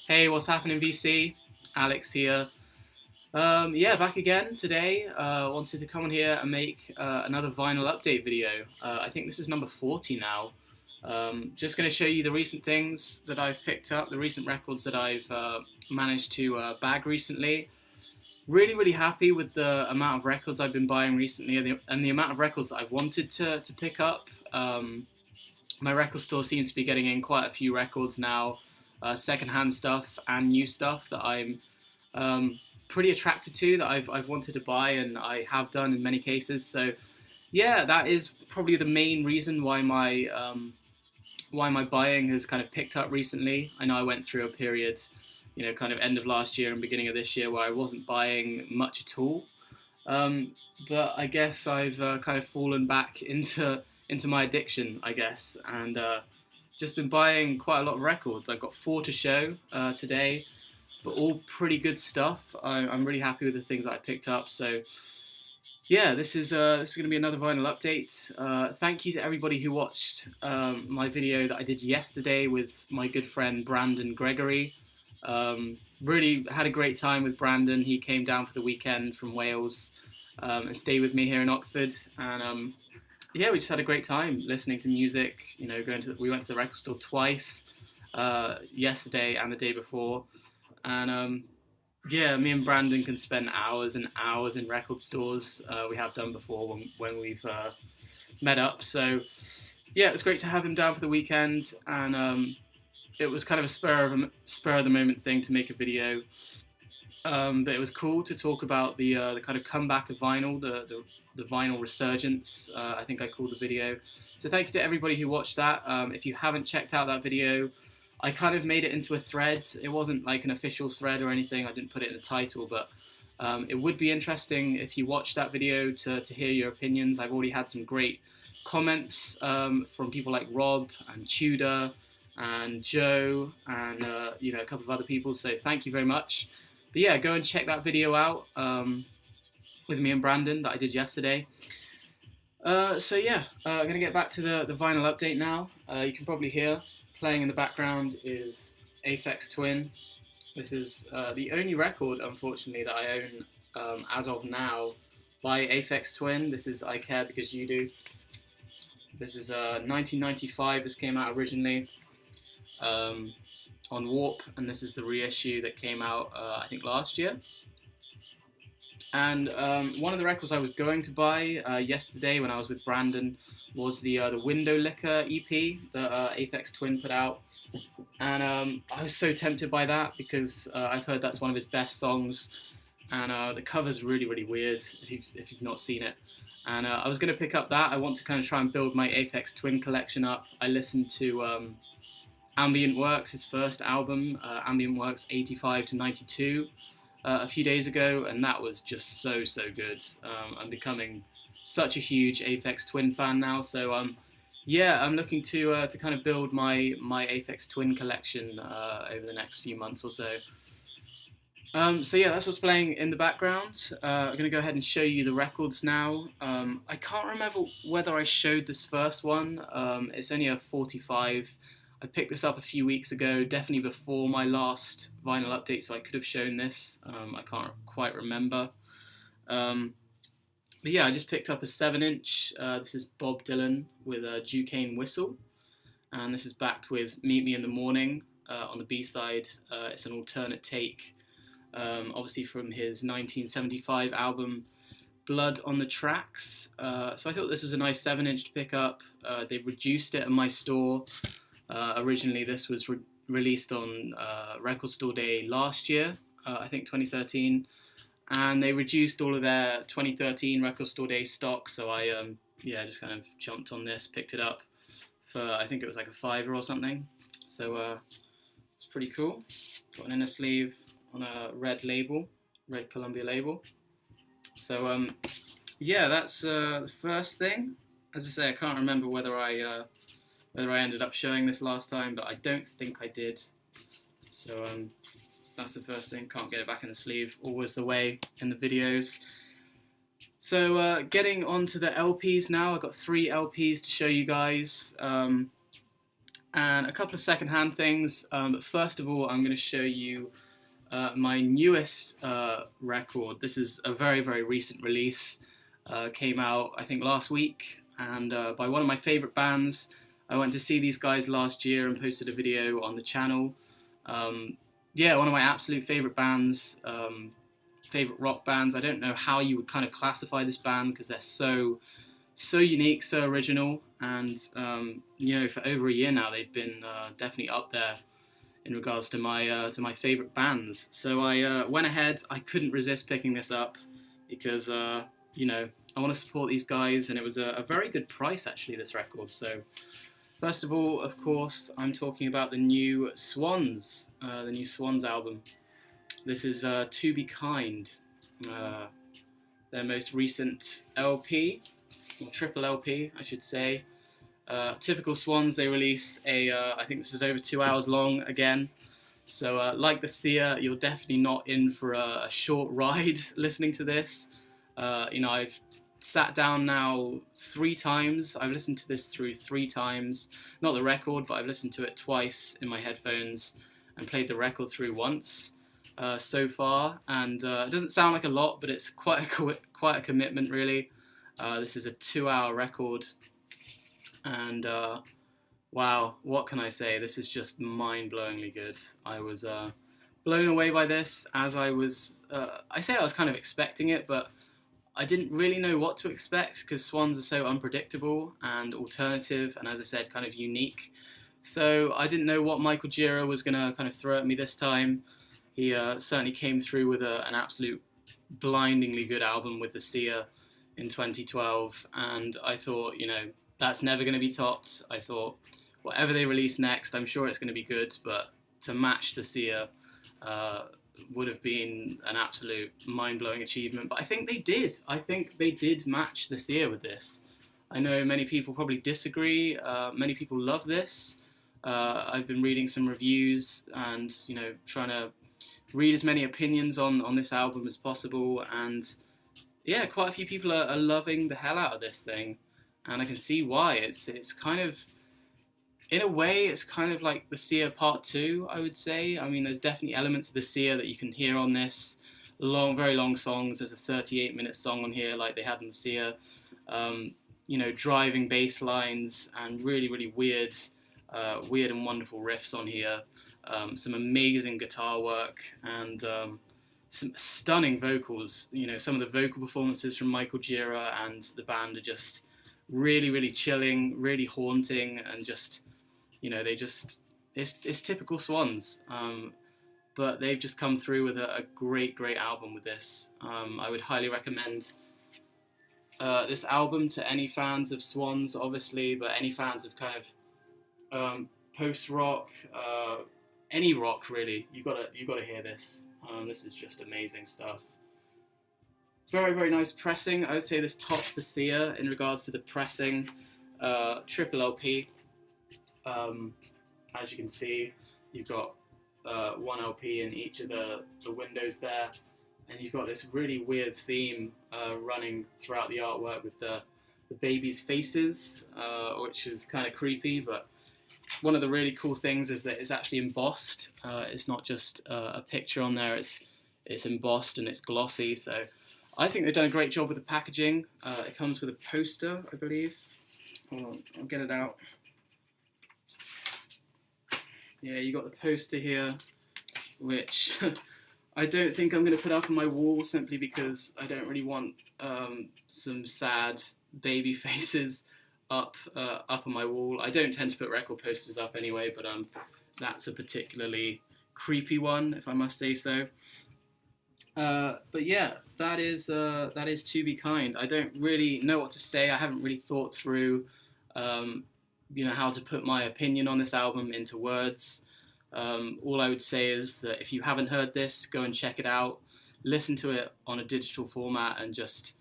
Hey, what's happening, VC? Alex here. Yeah, back again today. Wanted to come on here and make another vinyl update video. I think this is number 40 now. Just going to show you the recent things that I've picked up, the recent records that I've managed to bag recently. Really happy with the amount of records I've been buying recently and the amount of records that I've wanted to pick up. My record store seems to be getting in quite a few records now, secondhand stuff and new stuff that I'm pretty attracted to, that I've wanted to buy, and I have done in many cases. So yeah, that is probably the main reason why my buying has kind of picked up recently. I know I went through a period, kind of end of last year and beginning of this year, where I wasn't buying much at all. But I guess I've kind of fallen back into my addiction, I guess, and just been buying quite a lot of records. I've got 4 to show today, but all pretty good stuff. I'm really happy with the things that I picked up. So yeah, this is going to be another vinyl update. Thank you to everybody who watched my video that I did yesterday with my good friend Brandon Gregory. Really had a great time with Brandon. He came down for the weekend from Wales and stayed with me here in Oxford, and yeah, we just had a great time listening to music. We went to the record store twice, yesterday and the day before, and yeah, me and Brandon can spend hours and hours in record stores. We have done before when we've met up. So yeah, it was great to have him down for the weekend, and it was kind of a spur of the moment thing to make a video. But it was cool to talk about the kind of comeback of vinyl, the vinyl resurgence, I think I called the video. So thank you to everybody who watched that. If you haven't checked out that video, I kind of made it into a thread. It wasn't like an official thread or anything. I didn't put it in the title, but it would be interesting if you watched that video to hear your opinions. I've already had some great comments from people like Rob and Tudor and Joe and a couple of other people. So thank you very much. But yeah, go and check that video out with me and Brandon that I did yesterday. So yeah, I'm going to get back to the vinyl update now. You can probably hear playing in the background is Aphex Twin. This is the only record, unfortunately, that I own as of now by Aphex Twin. This is I Care Because You Do. This is 1995. This came out originally on Warp, and this is the reissue that came out I think last year. And one of the records I was going to buy yesterday when I was with Brandon was the Window Licker EP that Aphex Twin put out, and I was so tempted by that because I've heard that's one of his best songs, and the cover's really weird if you've not seen it. And I was going to pick up that. I want to kind of try and build my Aphex Twin collection up. I listened to Ambient Works, his first album, Ambient Works 85 to 92, a few days ago, and that was just so good. I'm becoming such a huge Aphex Twin fan now, so yeah, I'm looking to kind of build my Aphex Twin collection over the next few months or so. So yeah, that's what's playing in the background. I'm going to go ahead and show you the records now. I can't remember whether I showed this first one. It's only a 45. I picked this up a few weeks ago, definitely before my last vinyl update, so I could have shown this. I can't quite remember. But yeah, I just picked up a 7-inch. This is Bob Dylan with a Duquesne whistle. And this is backed with Meet Me in the Morning on the B-side. It's an alternate take, obviously from his 1975 album, Blood on the Tracks. So I thought this was a nice 7-inch to pick up. They reduced it at my store. Originally, this was released on Record Store Day last year, I think 2013, and they reduced all of their 2013 Record Store Day stock, so I just kind of jumped on this, picked it up for, I think it was like a $5 or something, so it's pretty cool. Got an inner sleeve on a red Columbia label, so yeah, that's the first thing. As I say, I can't remember whether I ended up showing this last time, but I don't think I did. So that's the first thing. Can't get it back in the sleeve. Always the way in the videos. So getting on to the LPs now. I've got 3 LPs to show you guys. and a couple of secondhand things. But first of all, I'm going to show you my newest record. This is a very, very recent release. Came out, I think, last week, and by one of my favourite bands. I went to see these guys last year and posted a video on the channel. Yeah, one of my absolute favourite bands, favourite rock bands. I don't know how you would kind of classify this band because they're so unique, so original, and you know, for over a year now they've been definitely up there in regards to my favourite bands. So I went ahead. I couldn't resist picking this up because you know, I want to support these guys, and it was a very good price actually, this record. So first of all, of course, I'm talking about the new Swans, the new Swans album. This is To Be Kind, their most recent LP, or triple LP, I should say. Typical Swans, they release I think this is over 2 hours long again. So like the Seer, you're definitely not in for a short ride listening to this. You know, I've sat down now 3 times. I've listened to this through 3 times. Not the record, but I've listened to it twice in my headphones and played the record through once so far. And it doesn't sound like a lot, but it's quite a commitment, really. This is a 2-hour record, and wow, what can I say? This is just mind-blowingly good. I was blown away by this, as I was. I say I was kind of expecting it, but I didn't really know what to expect because Swans are so unpredictable and alternative, and as I said, kind of unique. So I didn't know what Michael Gira was going to kind of throw at me this time. He certainly came through with an absolute blindingly good album with The Seer in 2012, and I thought, you know, that's never going to be topped. I thought whatever they release next, I'm sure it's going to be good, but to match The Seer would have been an absolute mind-blowing achievement. But I think they did. I think they did match The Seer with this. I know many people probably disagree. Many people love this. I've been reading some reviews and, you know, trying to read as many opinions on this album as possible, and yeah, quite a few people are loving the hell out of this thing, and I can see why. It's kind of, in a way, it's kind of like The Seer Part 2, I would say. I mean, there's definitely elements of The Seer that you can hear on this. Very long songs. There's a 38-minute song on here like they had in The Seer. You know, driving bass lines and really, really weird and wonderful riffs on here. Some amazing guitar work and some stunning vocals. You know, some of the vocal performances from Michael Gira and the band are just really, really chilling, really haunting, and just, you know, it's typical Swans. But they've just come through with a great album with this. I would highly recommend this album to any fans of Swans, obviously, but any fans of kind of post-rock, any rock really. You gotta hear this. This is just amazing stuff. Very, very nice pressing. I would say this tops The Seer in regards to the pressing. Triple LP. As you can see, you've got 1 LP in each of the windows there, and you've got this really weird theme running throughout the artwork with the babies' faces, which is kind of creepy, but one of the really cool things is that it's actually embossed. It's not just a picture on there, it's embossed and it's glossy, so I think they've done a great job with the packaging. It comes with a poster, I believe. Hold on, I'll get it out. Yeah, you got the poster here, which I don't think I'm going to put up on my wall simply because I don't really want some sad baby faces up on my wall. I don't tend to put record posters up anyway, but that's a particularly creepy one, if I must say so. But yeah, that is To Be Kind. I don't really know what to say. I haven't really thought through, you know, how to put my opinion on this album into words. All I would say is that if you haven't heard this, go and check it out. Listen to it on a digital format and just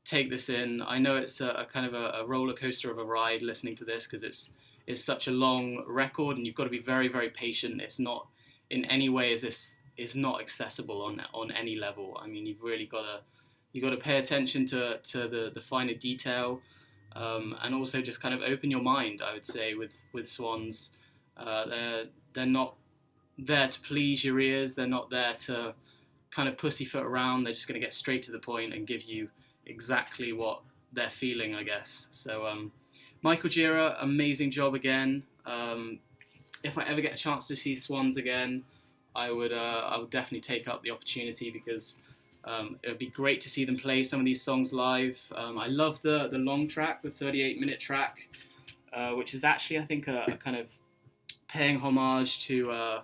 take this in. I know it's a kind of a roller coaster of a ride listening to this because it's such a long record and you've got to be very, very patient. It's not in any way is not accessible on any level. I mean, you've really got to pay attention to the finer detail, and also just kind of open your mind, I would say, with Swans. They're not there to please your ears. They're not there to kind of pussyfoot around. They're just going to get straight to the point and give you exactly what they're feeling, I guess. So Michael Gira, amazing job again. If I ever get a chance to see Swans again, I would definitely take up the opportunity, because it would be great to see them play some of these songs live. I love the long track, the 38-minute track, which is actually, I think, a kind of paying homage to,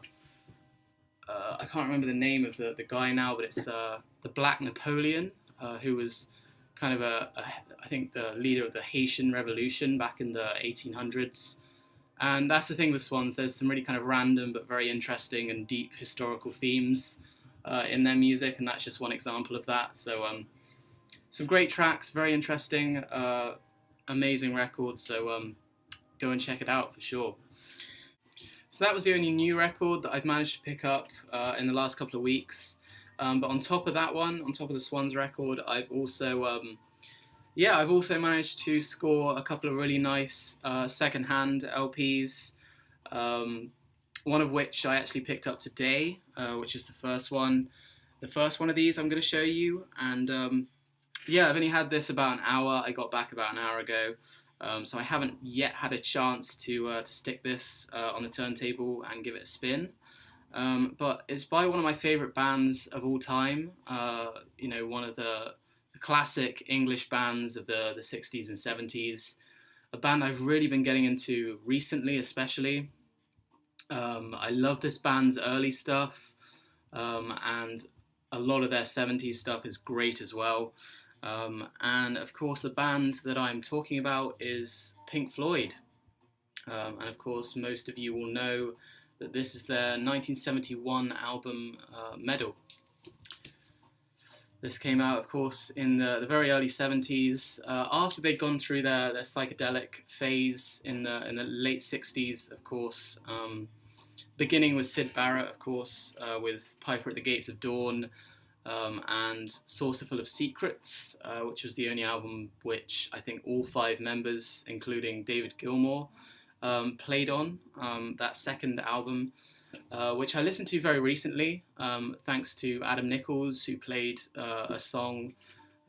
I can't remember the name of the guy now, but it's the Black Napoleon, who was kind of I think the leader of the Haitian Revolution back in the 1800s. And that's the thing with Swans, there's some really kind of random but very interesting and deep historical themes in their music, and that's just one example of that. So some great tracks, very interesting, amazing record, so go and check it out for sure. So that was the only new record that I've managed to pick up in the last couple of weeks. But on top of that one, on top of the Swans record, I've also managed to score a couple of really nice second-hand LPs, one of which I actually picked up today, which is the first one of these I'm going to show you. And I've only had this about an hour. I got back about an hour ago, so I haven't yet had a chance to stick this on the turntable and give it a spin. But it's by one of my favourite bands of all time, one of the classic English bands of the 60s and 70s, a band I've really been getting into recently especially. I love this band's early stuff, and a lot of their 70s stuff is great as well. And of course the band that I'm talking about is Pink Floyd. And of course most of you will know that this is their 1971 album, Medal. This came out, of course, in the very early 70s, after they'd gone through their psychedelic phase in the late 60s, of course. Beginning with Syd Barrett, of course, with Piper at the Gates of Dawn, and Saucerful of Secrets, which was the only album which I think all 5 members, including David Gilmour, played on, that second album, which I listened to very recently, thanks to Adam Nichols, who played a song,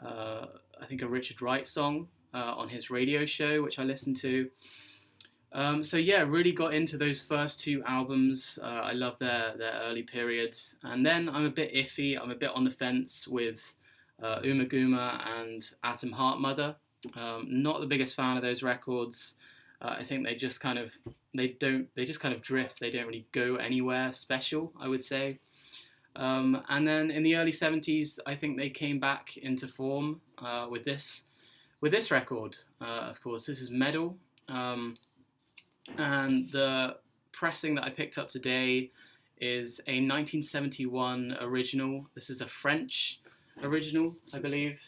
I think a Richard Wright song, on his radio show, which I listened to. Really got into those first 2 albums. I love their early periods. And then I'm a bit iffy, I'm a bit on the fence with Uma Guma and Atom Heart Mother. Not the biggest fan of those records. I think they just kind of drift. They don't really go anywhere special, I would say. And then in the early 70s, I think they came back into form with this record. Of course, this is Medal, and the pressing that I picked up today is a 1971 original. This is a French original, I believe.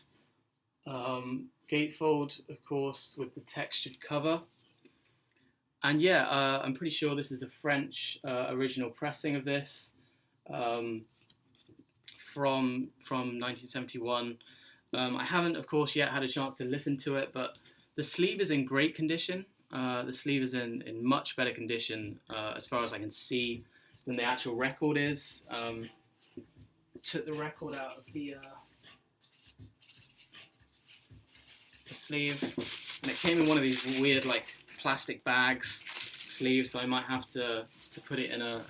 Gatefold, of course, with the textured cover. And I'm pretty sure this is a French original pressing of this from 1971. I haven't, of course, yet had a chance to listen to it, but the sleeve is in great condition. The sleeve is in much better condition, as far as I can see, than the actual record is. Took the record out of the sleeve, and it came in one of these weird, like, plastic bags sleeves, so I might have to put it in a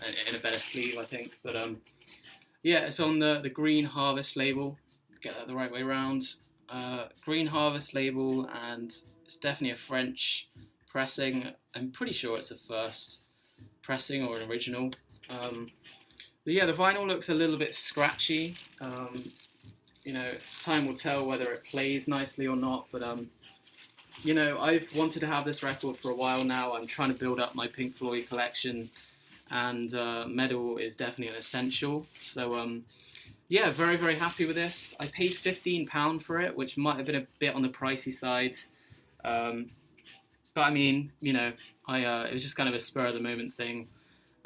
better sleeve, I think. But it's on the Green Harvest label. Get that the right way around. Green Harvest label, and it's definitely a French pressing. I'm pretty sure it's a first pressing or an original. The vinyl looks a little bit scratchy. Time will tell whether it plays nicely or not, but I've wanted to have this record for a while now. I'm trying to build up my Pink Floyd collection, and Medal is definitely an essential. So, very, very happy with this. I paid £15 for it, which might have been a bit on the pricey side. But I mean, it was just kind of a spur of the moment thing.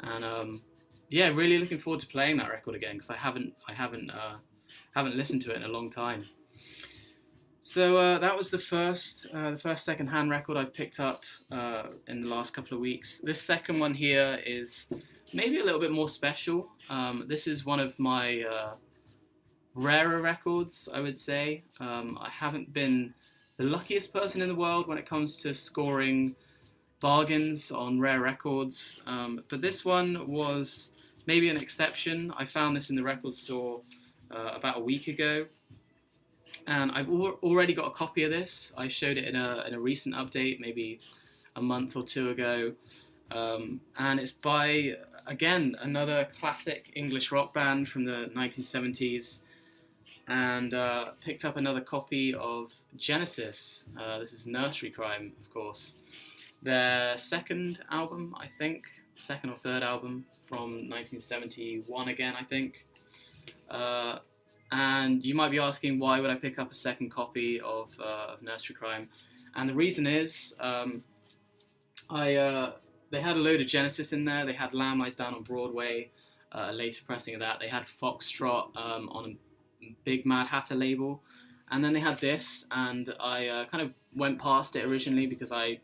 And really looking forward to playing that record again, because I haven't listened to it in a long time. So that was the first second-hand record I've picked up in the last couple of weeks. This second one here is maybe a little bit more special. This is one of my rarer records, I would say. I haven't been the luckiest person in the world when it comes to scoring bargains on rare records, but this one was maybe an exception. I found this in the record store about a week ago, and I've already got a copy of this. I showed it in a recent update, maybe a month or two ago, and it's by, again, another classic English rock band from the 1970s, and picked up another copy of Genesis. This is Nursery Crime, of course. Their second album, I think, second or third album from 1971 again, I think. And you might be asking, why would I pick up a second copy of Nursery Crime? And the reason is, they had a load of Genesis in there. They had Lamb Lies Down on Broadway, a later pressing of that. They had Foxtrot on a big Mad Hatter label. And then they had this, and I kind of went past it originally because I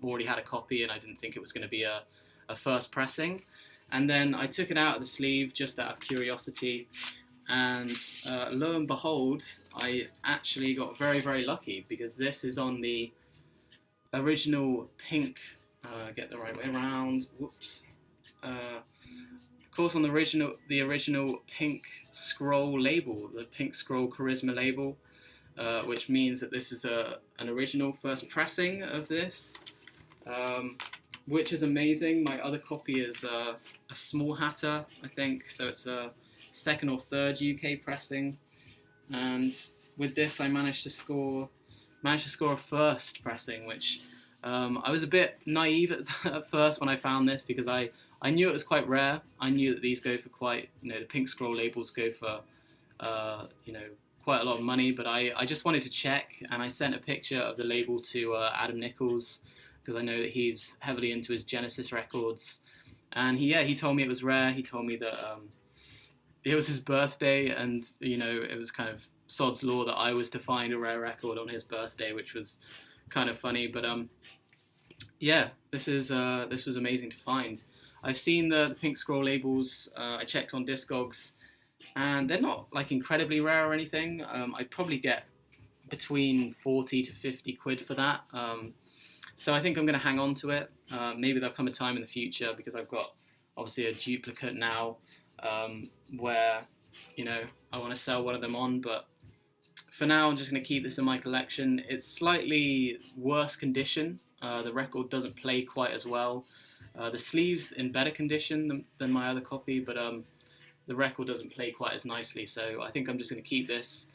already had a copy and I didn't think it was going to be a first pressing. And then I took it out of the sleeve just out of curiosity, and lo and behold, I actually got very, very lucky, because this is on the original pink, get the right way around, whoops, of course on the original pink scroll label, the pink scroll charisma label, which means that this is an original first pressing of this, which is amazing. My other copy is a small hatter, I think, so it's a second or third UK pressing, and with this I managed to score a first pressing, which I was a bit naive at first when I found this, because I knew it was quite rare. I knew that these go for quite, the pink scroll labels go for quite a lot of money, but I just wanted to check, and I sent a picture of the label to Adam Nichols, because I know that he's heavily into his Genesis records, and he told me it was rare. He told me that it was his birthday, and it was kind of sod's law that I was to find a rare record on his birthday, which was kind of funny. But this was amazing to find. I've seen the pink scroll labels. I checked on Discogs, and they're not like incredibly rare or anything. I'd probably get between 40 to 50 quid for that. So I think I'm going to hang on to it. Maybe there'll come a time in the future, because I've got obviously a duplicate now, where I want to sell one of them on, but for now I'm just going to keep this in my collection. It's slightly worse condition. The record doesn't play quite as well. The sleeve's in better condition than my other copy, but the record doesn't play quite as nicely, so I think I'm just going to keep this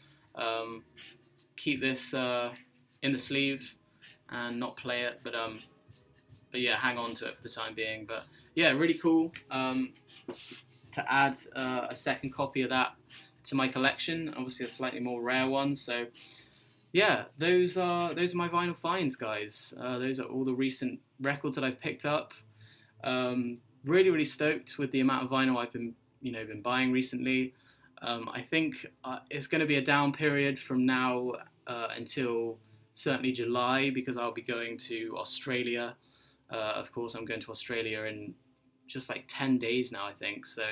in the sleeve and not play it, but yeah, hang on to it for the time being. But yeah, really cool to add a second copy of that to my collection, obviously a slightly more rare one. So yeah, those are my vinyl finds, guys. Those are all the recent records that I've picked up. Really, really stoked with the amount of vinyl I've been buying recently. I think it's going to be a down period from now until certainly July, because I'll be going to Australia. Of course, I'm going to Australia in just like 10 days now, I think. So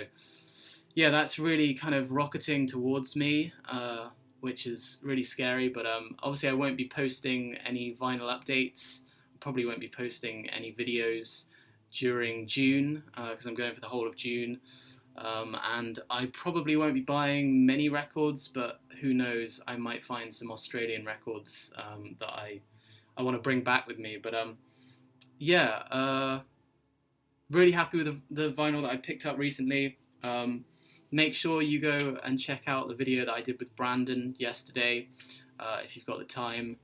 yeah, that's really kind of rocketing towards me, which is really scary. But obviously I won't be posting any vinyl updates. Probably won't be posting any videos during June, because I'm going for the whole of June. And I probably won't be buying many records, but who knows, I might find some Australian records that I want to bring back with me. But really happy with the vinyl that I picked up recently. Make sure you go and check out the video that I did with Brandon yesterday, if you've got the time,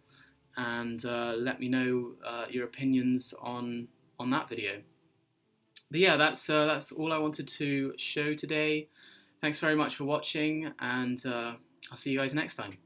and let me know your opinions on that video. But yeah, that's all I wanted to show today. Thanks very much for watching, and I'll see you guys next time.